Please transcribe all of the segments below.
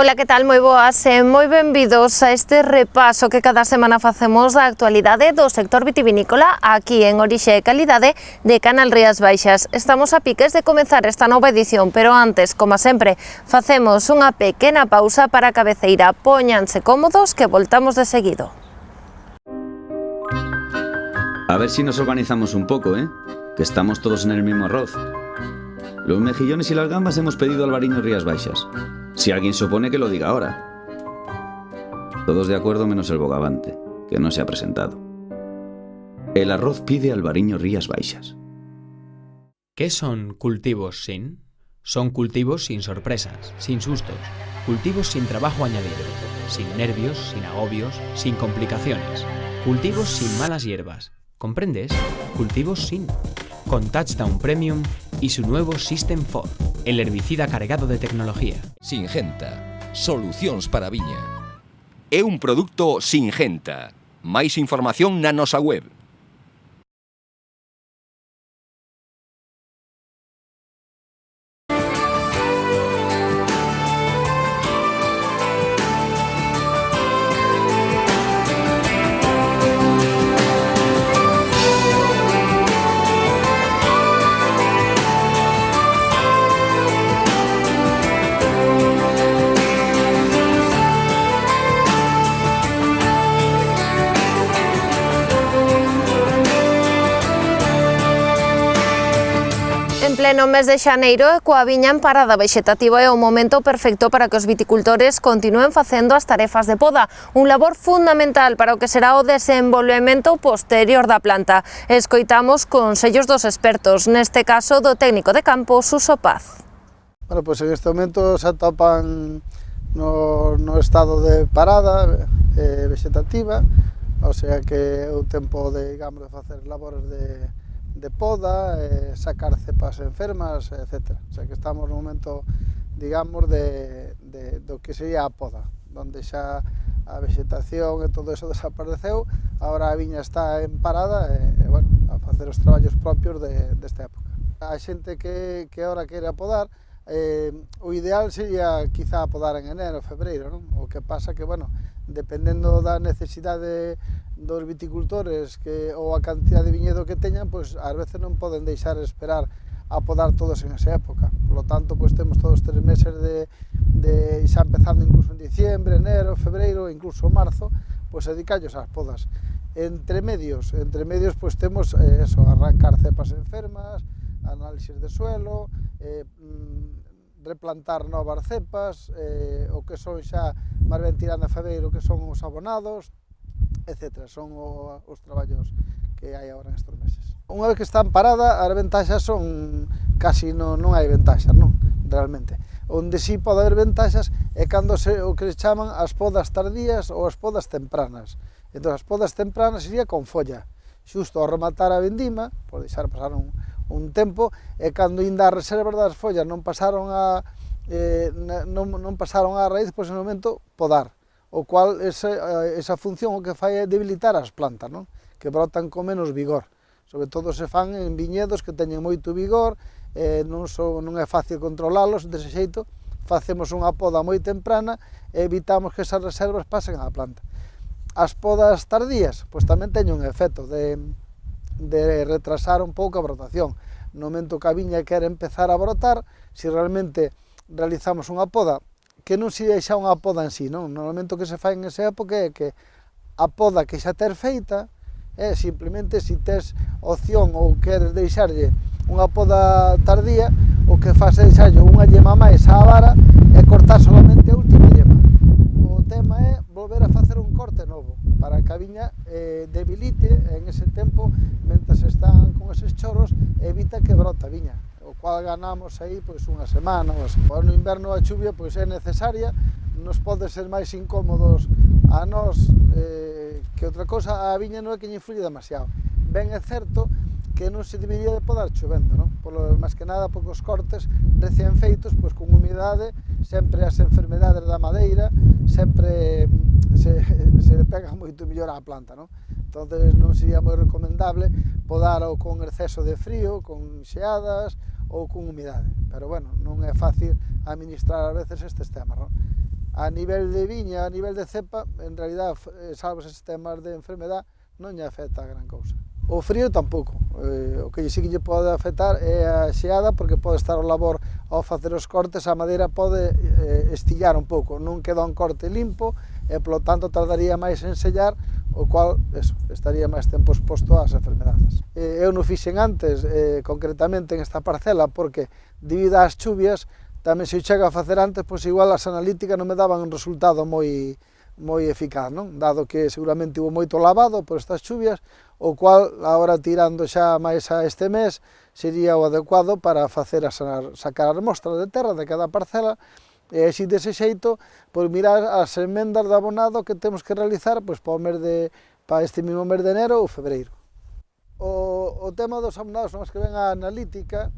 Ola, que tal? Moi boas e moi benvidos a este repaso que cada semana facemos da actualidade do sector vitivinícola aquí en Orixe e Calidade de Canal Rías Baixas. Estamos a piques de comezar esta nova edición, pero antes, como sempre, facemos unha pequena pausa para a cabeceira. Póñanse cómodos que voltamos de seguido. A ver si nos organizamos un poco, que estamos todos en el mismo arroz. Los mejillones y las gambas hemos pedido Alvariño Rías Baixas. Si alguien se opone, que lo diga ahora. Todos de acuerdo menos el bogavante, que no se ha presentado. El arroz pide Alvariño Rías Baixas. ¿Qué son cultivos sin? Son cultivos sin sorpresas, sin sustos, cultivos sin trabajo añadido, sin nervios, sin agobios, sin complicaciones, cultivos sin malas hierbas. ¿Comprendes? Cultivos sin. Con Touchdown Premium y su nuevo System 4, el herbicida cargado de tecnología. Singenta, solucións para a viña. É un produto Singenta. Máis información na nosa web. En pleno mes de xaneiro e coa viña en parada vexetativa é o momento perfecto para que os viticultores continúen facendo as tarefas de poda, un labor fundamental para o que será o desenvolvemento posterior da planta. Escoitamos consellos dos expertos, neste caso do técnico de campo Suso Paz. Bueno, pois en este momento se atopan no estado de parada vegetativa, o sea que é o tempo de facer labores de poda, sacar cepas enfermas, etc. O sea que estamos no momento, digamos, do que sería a poda, onde xa a vegetación e todo eso desapareceu, agora a viña está en parada e bueno, a facer os traballos propios desta época. A xente que agora quere podar, o ideal sería quizá podar en enero, febreiro, non? O que pasa que, bueno, dependendo da necesidade dos viticultores ou a cantidad de viñedo que teñan, pois ás veces non poden deixar esperar a podar todos en esa época. Por lo tanto, pois temos todos 3 meses xa empezando incluso en diciembre, enero, febreiro, incluso marzo, pois dedicarlos ás podas. Entre medios, pois temos eso, arrancar cepas enfermas, análisis de suelo, replantar novas cepas, o que son xa máis ben tirando a febreiro, que son os abonados, etc. Son os traballos que hai agora nestes meses. Unha vez que están parada, as ventaxas son casi non hai ventaxas, non? Realmente. Onde si pode haber ventaxas é cando o que se chaman as podas tardías ou as podas tempranas. Entón, as podas tempranas sería con folla. Xusto ao rematar a vendima, por deixar pasar un tempo, e cando ainda as reservas das follas non pasaron a raíz, pois no momento podar, o cual esa función o que fai é debilitar as plantas, non? Que brotan con menos vigor, sobre todo se fan en viñedos que teñen moito vigor, non é fácil controlalos, dese xeito facemos unha poda moi temprana e evitamos que esas reservas pasen á planta. As podas tardías, pois tamén teñen un efecto de retrasar un pouco a brotación. No momento que a viña quere empezar a brotar, se realmente realizamos unha poda, que non se xa unha poda en sí, non? Normalmente o que se fai en esa época é que a poda que xa ter feita é simplemente se tes opción ou queres deixarlle unha poda tardía, o que faz é deixarlle unha yema máis á vara e cortar solamente a última yema. O tema é volver a facer un corte novo, para que a viña debilite en ese tempo, mentre están con eses choros, evita que brota a viña, o cual ganamos aí pois unha semana ou así. No inverno a chuvia pois é necesaria, nos pode ser máis incómodos a nós que outra cosa, a viña non é que lle influye demasiado. Ben é certo que non se debería de podar chovendo, non? Máis que nada porque os cortes recén feitos, pois con humidade, sempre as enfermedades da madeira, sempre se pega moito mellor á planta, non? Entón non sería moi recomendable podar ou con exceso de frío, con xeadas ou con humidade, pero bueno, non é fácil administrar a veces estes temas, non? A nivel de viña, a nivel de cepa, en realidad, salvo eses temas de enfermedad, non lle afecta a gran cousa. O frío tampouco, o que sí que lle pode afectar é a xeada, porque pode estar o labor ao facer os cortes, a madeira pode estillar un pouco, non queda un corte limpo, e polo tanto tardaría máis en sellar, o cual estaría máis tempo exposto ás enfermedades. Eu non fixen antes, concretamente en esta parcela, porque debido ás chuvias, tamén se o chega a facer antes, pois igual as analíticas non me daban un resultado moi eficaz, non? Dado que seguramente hubo moito lavado por estas chuvias, o cual, agora tirando xa máis a este mes, sería o adecuado para facer sacar as mostras de terra de cada parcela, e así dese xeito, pois mirar as emendas de abonado que temos que realizar pois, para este mismo mes de enero ou febreiro. O tema dos abonados son os que ven a analítica,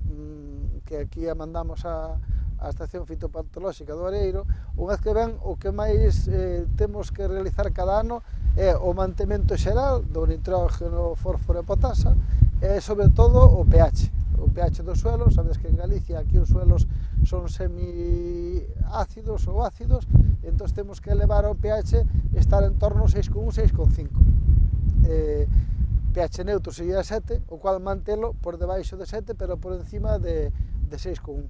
que aquí a mandamos a estación fitopatolóxica do Areiro. Unha vez que ven, o que máis temos que realizar cada ano é o mantemento xeral do nitrógeno, fósforo e potasa, e sobre todo o pH. O pH do suelo, sabedes que en Galicia aquí os suelos son semi-ácidos ou ácidos, entón temos que elevar o pH estar en torno 6,1, 6,5. pH neutro sería 7, o cual mantelo por debaixo de 7, pero por encima de 6,1.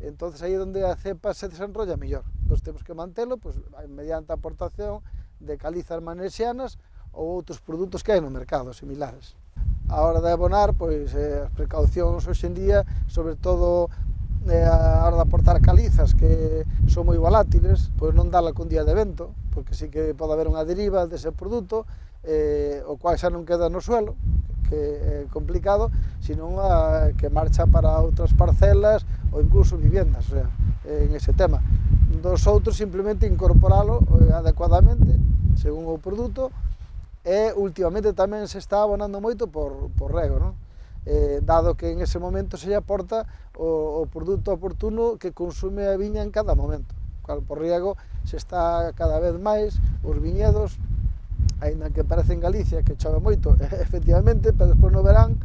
Entonces aí é onde a cepa se desenrolla mellor. Entón temos que mantelo pois, mediante a aportación de calizas magnesianas ou outros produtos que hai no mercado similares. A hora de abonar, pois, as precaucións hoxe en día, sobre todo a hora de aportar calizas que son moi volátiles, pois non dala con día de vento, porque sí que pode haber unha deriva dese produto, o cual xa non queda no suelo, que é complicado, sino que marcha para outras parcelas ou incluso viviendas, o sea, en ese tema. Dos outros simplemente incorporalo adecuadamente, según o produto, e últimamente tamén se está abonando moito por rego, non? Dado que en ese momento se lle aporta o produto oportuno que consume a viña en cada momento, cual por riego se está cada vez máis os viñedos, aínda que parece en Galicia que chove moito, efectivamente, pero despois no verán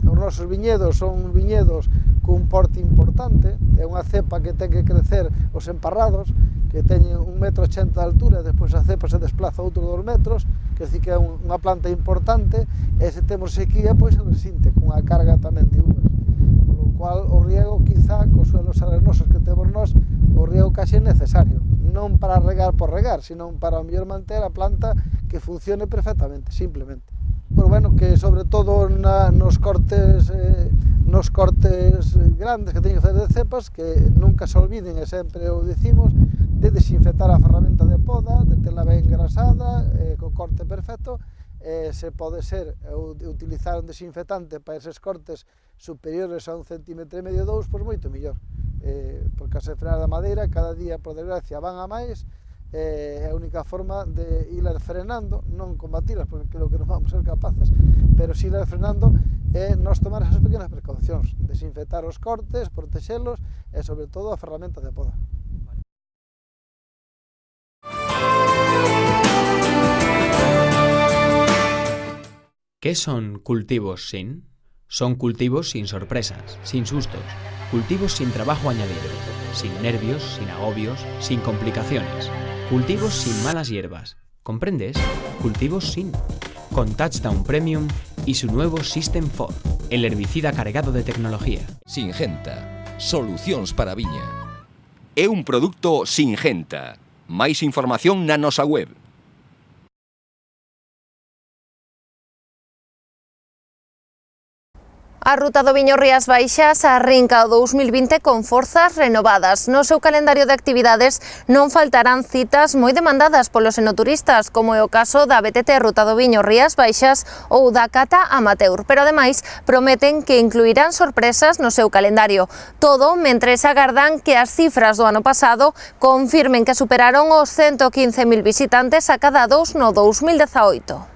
os nosos viñedos son viñedos cun porte importante, é unha cepa que ten que crecer os emparrados, que teñen 1,80 m de altura, e despois a cepa se desplaza outros 2 metros, que decir que é unha planta importante, e se temos sequía, pois se resinte, cunha carga tamén de uvas. Polo cual, o riego, quizá, cos suelos arenosos que temos nós, o riego case é necesario, non para regar por regar, sino para mellor manter a planta que funcione perfectamente, simplemente. Pero bueno, que sobre todo nos cortes grandes que teñen que fazer de cepas, que nunca se olviden, e sempre o dicimos, de desinfectar a ferramenta de poda, de tela ben engrasada, co corte perfecto, se pode ser utilizar un desinfectante para eses cortes superiores a 1,5 cm, 2, pois moito mellor, porque as frenadas da madeira cada día, por desgracia, van a máis, é a única forma de irlas frenando, non combatilas, porque creo que non vamos ser capaces, pero si irlas frenando é nos tomar esas pequenas precaucións, desinfectar os cortes, protexelos e sobre todo a ferramenta de poda. ¿Qué son cultivos sin? Son cultivos sin sorpresas, sin sustos, cultivos sin trabajo añadido, sin nervios, sin agobios, sin complicaciones, cultivos sin malas hierbas, ¿comprendes? Cultivos sin. Con Touchdown Premium y su nuevo System 4, el herbicida cargado de tecnología. Singenta, solucións para a viña. É un produto Singenta. Máis información na nosa web. A ruta do viño Rías Baixas arrinca o 2020 con forzas renovadas. No seu calendario de actividades non faltarán citas moi demandadas polos enoturistas, como é o caso da BTT Ruta do Viño Rías Baixas ou da Cata Amateur, pero ademais prometen que incluirán sorpresas no seu calendario. Todo mentres agardan que as cifras do ano pasado confirmen que superaron os 115.000 visitantes a cada 2 no 2018.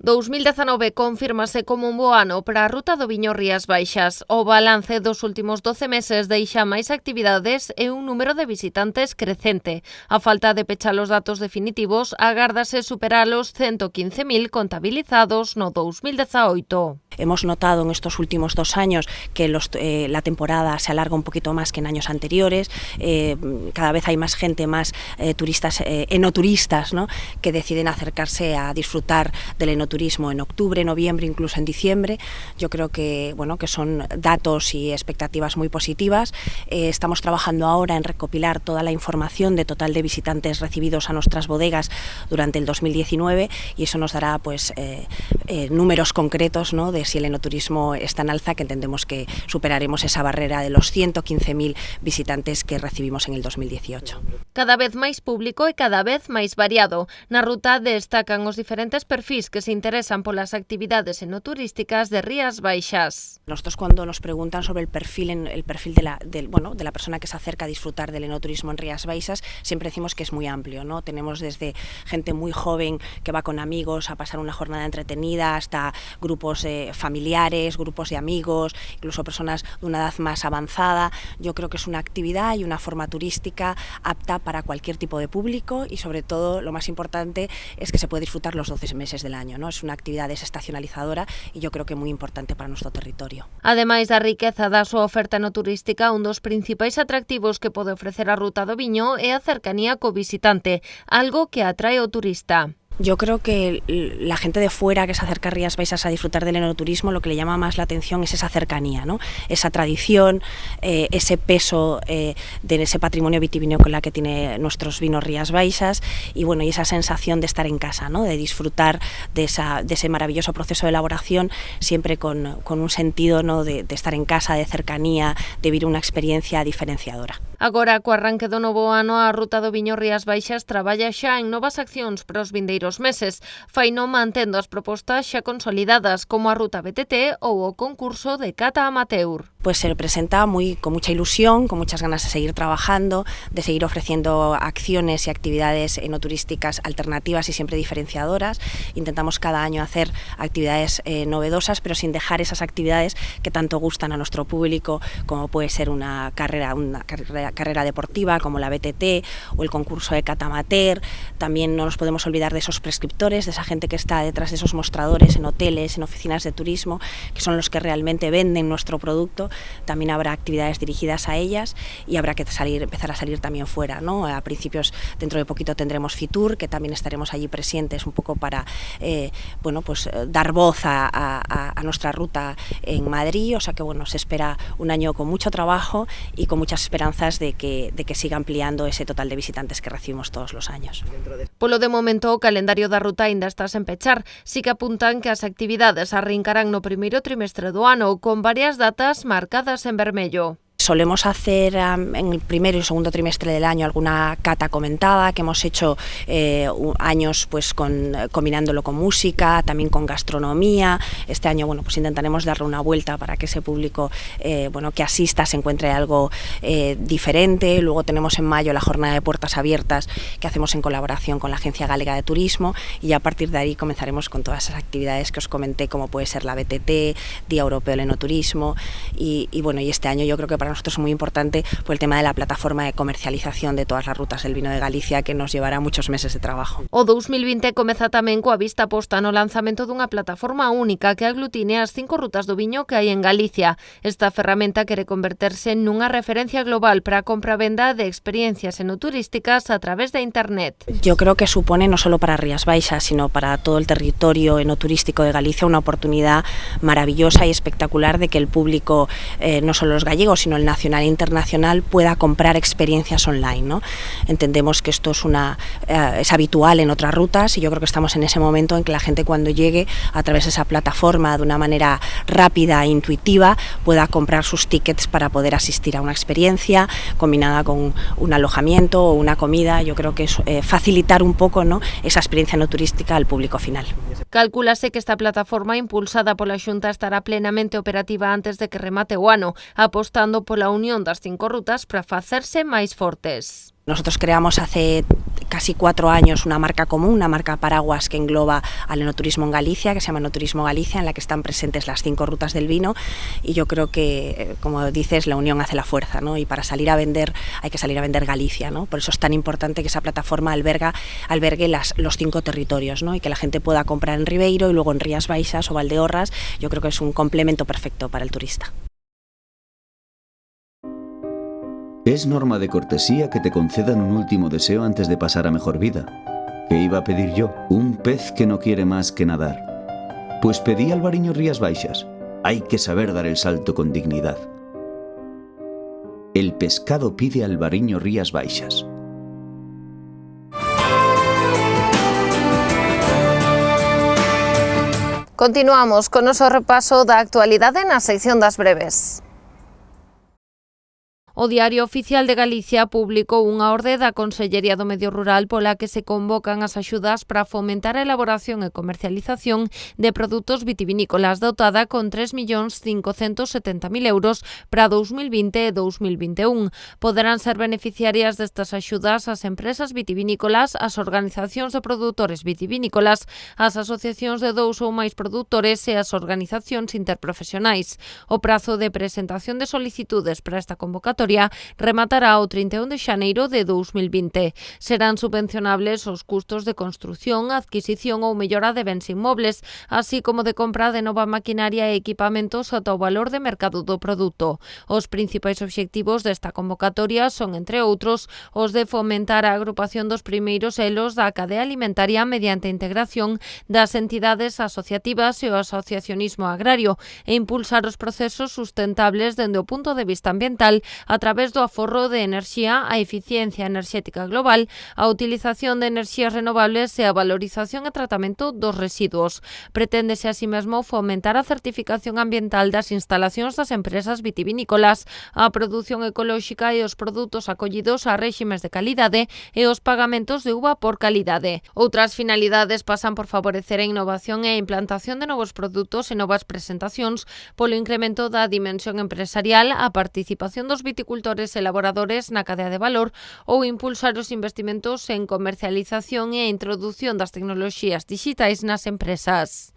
2019 confírmase como un bo ano para a ruta do Viño Rías Baixas. O balance dos últimos 12 meses deixa máis actividades e un número de visitantes crecente. A falta de pechar os datos definitivos, agárdase superar os 115.000 contabilizados no 2018. Hemos notado en estos últimos 2 años que la temporada se alarga un poquito más que en años anteriores. Cada vez hay más gente, más turistas, enoturistas, ¿no?, que deciden acercarse a disfrutar del enoturismo en octubre, noviembre, incluso en diciembre. Yo creo que, bueno, que son datos y expectativas muy positivas. Estamos trabajando ahora en recopilar toda la información de total de visitantes recibidos a nuestras bodegas durante el 2019 y eso nos dará pues números concretos, ¿no?, de si el enoturismo está en alza, que entendemos que superaremos esa barrera de los 115.000 visitantes que recibimos en el 2018. Cada vez máis público e cada vez máis variado. Na ruta destacan os diferentes perfís que se interesan polas actividades enoturísticas de Rías Baixas. Nosotros cuando nos preguntan sobre el perfil de la persona que se acerca a disfrutar del enoturismo en Rías Baixas, siempre decimos que es muy amplio, ¿no? Tenemos desde gente muy joven que va con amigos a pasar una jornada entretenida hasta grupos familiares, grupos de amigos, incluso personas de una edad más avanzada. Yo creo que es una actividad y una forma turística apta para cualquier tipo de público y sobre todo lo más importante es que se puede disfrutar los 12 meses del año, ¿no? Es una actividad desestacionalizadora y yo creo que muy importante para nuestro territorio. Ademais da riqueza da súa oferta enoturística, un dos principais atractivos que pode ofrecer a Ruta do Viño é a cercanía co visitante, algo que atrae ao turista. Yo creo que la gente de fuera que se acerca a Rías Baixas a disfrutar del enoturismo, lo que le llama más la atención es esa cercanía, ¿no? Esa tradición, ese peso de ese patrimonio vitivinícola que tiene nuestros vinos Rías Baixas y bueno, y esa sensación de estar en casa, ¿no?, de disfrutar de ese maravilloso proceso de elaboración, siempre con un sentido, ¿no?, de estar en casa, de cercanía, de vivir una experiencia diferenciadora. Agora, co arranque do novo ano, a Ruta do Viño Rías Baixas traballa xa en novas accións para os vindeiros meses. Faino mantendo as propostas xa consolidadas, como a Ruta BTT ou o concurso de cata amateur. Pues se presenta con mucha ilusión, con muchas ganas de seguir trabajando, de seguir ofreciendo acciones y actividades enoturísticas alternativas y siempre diferenciadoras. Intentamos cada año hacer actividades novedosas, pero sin dejar esas actividades que tanto gustan a nuestro público, como puede ser una carrera deportiva como la BTT o el concurso de cata amateur. También no nos podemos olvidar de esos prescriptores, de esa gente que está detrás de esos mostradores en hoteles, en oficinas de turismo, que son los que realmente venden nuestro producto. También habrá actividades dirigidas a ellas y habrá que empezar a salir también fuera, ¿no? A principios, dentro de poquito tendremos Fitur, que también estaremos allí presentes un poco para dar voz a nuestra ruta en Madrid. O sea que bueno, se espera un año con mucho trabajo y con muchas esperanzas de que siga ampliando ese total de visitantes que recibimos todos los años. Polo de momento, o calendario da ruta aínda está sen pechar, si que apuntan que as actividades arrincarán no primeiro trimestre do ano, con varias datas marcadas en vermello. Solemos hacer en el primero y segundo trimestre del año alguna cata comentada, que hemos hecho años pues combinándolo con música, también con gastronomía. Este año bueno, pues intentaremos darle una vuelta para que ese público que asista se encuentre algo diferente. Luego tenemos en mayo la jornada de puertas abiertas que hacemos en colaboración con la Agencia Galega de Turismo y a partir de ahí comenzaremos con todas esas actividades que os comenté, como puede ser la BTT, Día Europeo del Enoturismo y este año yo creo que para nosotros es muy importante por el tema de la plataforma de comercialización de todas las rutas del vino de Galicia, que nos llevará muchos meses de trabajo. O 2020 comeza tamén coa vista posta no lanzamento dunha plataforma única que aglutine as 5 rutas do viño que hai en Galicia. Esta ferramenta quere converterse nunha referencia global para a compra-venda de experiencias enoturísticas a través de Internet. Yo creo que supone no solo para Rías Baixas, sino para todo el territorio enoturístico de Galicia una oportunidad maravillosa y espectacular de que el público, no solo los gallegos, sino el nacional e internacional, pueda comprar experiencias online, ¿no? Entendemos que esto es habitual en otras rutas y yo creo que estamos en ese momento en que la gente cuando llegue a través de esa plataforma de una manera rápida e intuitiva pueda comprar sus tickets para poder asistir a una experiencia combinada con un alojamiento o una comida. Yo creo que es facilitar un poco, ¿no?, esa experiencia no turística al público final. Calcúlase que esta plataforma impulsada pola Xunta estará plenamente operativa antes de que remate o ano, apostando pola unión das 5 rutas para facerse máis fortes. Nosotros creamos hace casi 4 años una marca común, una marca paraguas que engloba al enoturismo en Galicia, que se llama Enoturismo Galicia, en la que están presentes las 5 rutas del vino, y yo creo que, como dices, la unión hace la fuerza, ¿no? Y para salir a vender hay que salir a vender Galicia, ¿no? Por eso es tan importante que esa plataforma albergue los 5 territorios, ¿no? Y que la gente pueda comprar en Ribeiro y luego en Rías Baixas o Valdeorras. Yo creo que es un complemento perfecto para el turista. Es norma de cortesía que te concedan un último deseo antes de pasar a mejor vida. ¿Qué iba a pedir yo? Un pez que no quiere más que nadar. Pues pedí Albariño Rías Baixas. Hay que saber dar el salto con dignidad. El pescado pide Albariño Rías Baixas. Continuamos con nuestro repaso da actualidade na sección das breves. O Diario Oficial de Galicia publicou unha orde da Consellería do Medio Rural pola que se convocan as axudas para fomentar a elaboración e comercialización de produtos vitivinícolas dotada con 3.570.000 euros para 2020 e 2021. Poderán ser beneficiarias destas axudas as empresas vitivinícolas, as organizacións de produtores vitivinícolas, as asociacións de 2 ou máis produtores e as organizacións interprofesionais. O prazo de presentación de solicitudes para esta convocatoria rematará o 31 de xaneiro de 2020. Serán subvencionables os custos de construción, adquisición ou mellora de bens inmobles, así como de compra de nova maquinaria e equipamentos ata o valor de mercado do produto. Os principais obxectivos desta convocatoria son, entre outros, os de fomentar a agrupación dos primeiros elos da cadea alimentaria mediante a integración das entidades asociativas e o asociacionismo agrario e impulsar os procesos sustentables dende o punto de vista ambiental a través do aforro de enerxía, a eficiencia enerxética global, a utilización de enerxías renovables e a valorización e tratamento dos residuos. Preténdese así mesmo fomentar a certificación ambiental das instalacións das empresas vitivinícolas, a produción ecolóxica e os produtos acollidos a réximes de calidade e os pagamentos de uva por calidade. Outras finalidades pasan por favorecer a innovación e a implantación de novos produtos e novas presentacións polo incremento da dimensión empresarial, a participación dos viticultores e elaboradores na cadea de valor ou impulsar os investimentos en comercialización e a introdución das tecnoloxías dixitais nas empresas.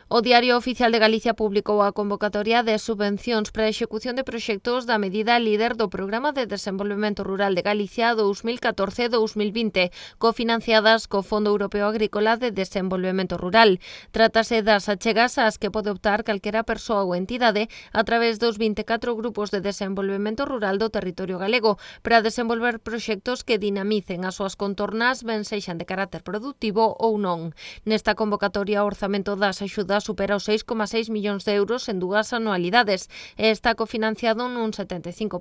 O Diario Oficial de Galicia publicou a convocatoria de subvencións para a execución de proxectos da medida líder do Programa de Desenvolvemento Rural de Galicia 2014-2020, cofinanciadas co Fondo Europeo Agrícola de Desenvolvemento Rural. Trátase das achegas ás que pode optar calquera persoa ou entidade a través dos 24 grupos de desenvolvemento rural do territorio galego para desenvolver proxectos que dinamicen as súas contornas, ben sexan de carácter productivo ou non. Nesta convocatoria, o orzamento das axudas supera os 6,6 millóns de euros en 2 anualidades e está cofinanciado nun 75%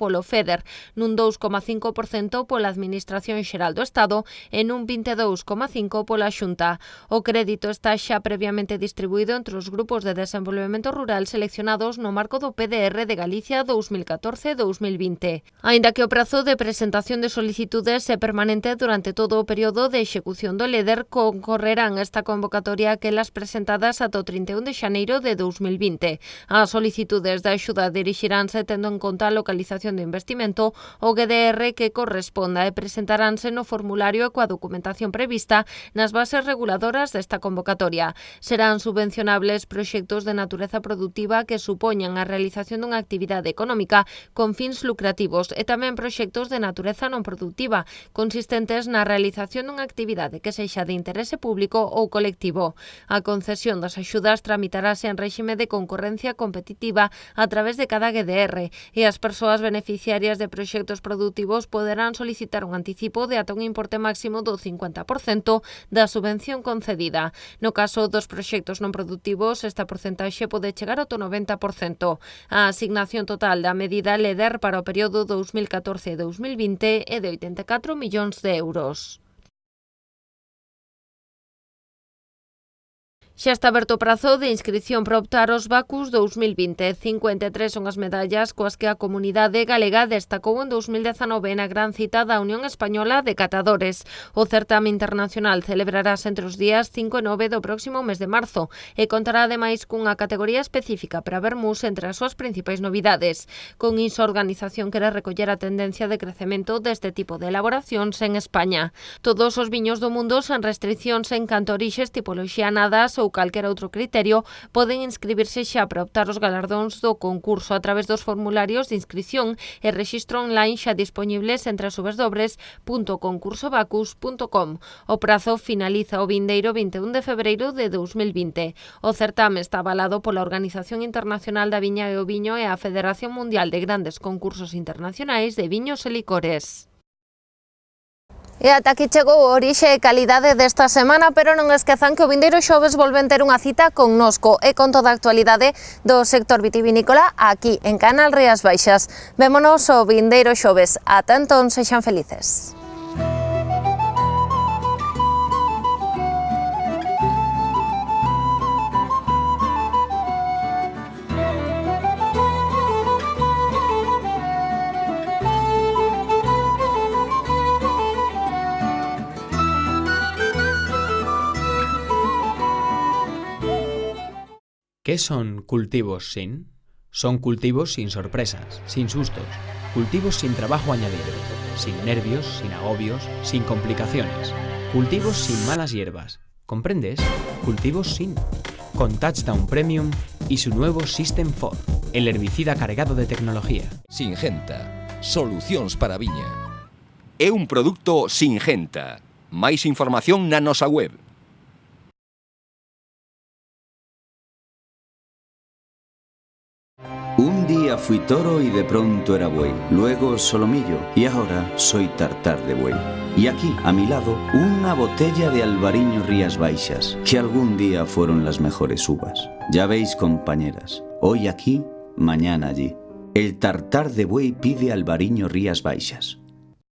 polo FEDER, nun 2,5% pola Administración Xeral do Estado e nun 22,5% pola Xunta. O crédito está xa previamente distribuído entre os grupos de desenvolvemento rural seleccionados no marco do PDR de Galicia 2014-2020. Aínda que o prazo de presentación de solicitudes é permanente durante todo o período de execución do LEDER, concorrerán esta convocatoria aquelas presentadas ata o 31 de xaneiro de 2020. As solicitudes de axuda dirixiránse tendo en conta a localización do investimento, o GDR que corresponda e presentaránse no formulario e coa documentación prevista nas bases reguladoras desta convocatoria. Serán subvencionables proxectos de natureza productiva que supoñan a realización dunha actividade económica con fins lucrativos e tamén proxectos de natureza non productiva, consistentes na realización dunha actividade que sexa de interese público ou colectivo. A concesión das axudas tramitarase en réxime de concorrencia competitiva a través de cada GDR e as persoas beneficiarias de proxectos productivos poderán solicitar un anticipo de ata un importe máximo do 50% da subvención concedida. No caso dos proxectos non productivos, esta porcentaxe pode chegar ao 90%. A asignación total da medida LEDER para o período 2014-2020 é de 84 millóns de euros. Xa está aberto o prazo de inscripción para optar aos Bacus 2020. 53 son as medallas coas que a comunidade galega destacou en 2019 na gran cita da Unión Española de Catadores. O certame internacional celebrarás entre os días 5 e 9 do próximo mes de marzo e contará ademais cunha categoría específica para vermús entre as súas principais novidades. Con iso, a organización quere recoller a tendencia de crecemento deste tipo de elaboracións en España. Todos os viños do mundo sen restriccións en canto a orixes, tipoloxía, nadas ou calquera outro criterio poden inscribirse xa para optar os galardóns do concurso a través dos formularios de inscripción e rexistro online xa dispoñibles en www.concursobacus.com. O prazo finaliza o vindeiro 21 de febreiro de 2020. O certame está avalado pola Organización Internacional da Viña e o Viño e a Federación Mundial de Grandes Concursos Internacionais de Viños e Licores. E ata aquí chegou o Orixe e Calidade desta semana, pero non esquezan que o vindeiro xoves volven ter unha cita connosco e con toda a actualidade do sector vitivinícola aquí en Canal Rías Baixas. Vémonos o vindeiro xoves. Ata entón, sexan felices. ¿Qué son cultivos sin? Son cultivos sin sorpresas, sin sustos, cultivos sin trabajo añadido, sin nervios, sin agobios, sin complicaciones, cultivos sin malas hierbas. ¿Comprendes? Cultivos sin. Con Touchdown Premium y su nuevo System 4, el herbicida cargado de tecnología. Singenta, solucións para a viña. É un produto Singenta. Máis información na nosa web. Un día fui toro y de pronto era buey, luego solomillo y ahora soy tartar de buey. Y aquí, a mi lado, una botella de Albariño Rías Baixas, que algún día fueron las mejores uvas. Ya veis, compañeras, hoy aquí, mañana allí. El tartar de buey pide Albariño Rías Baixas.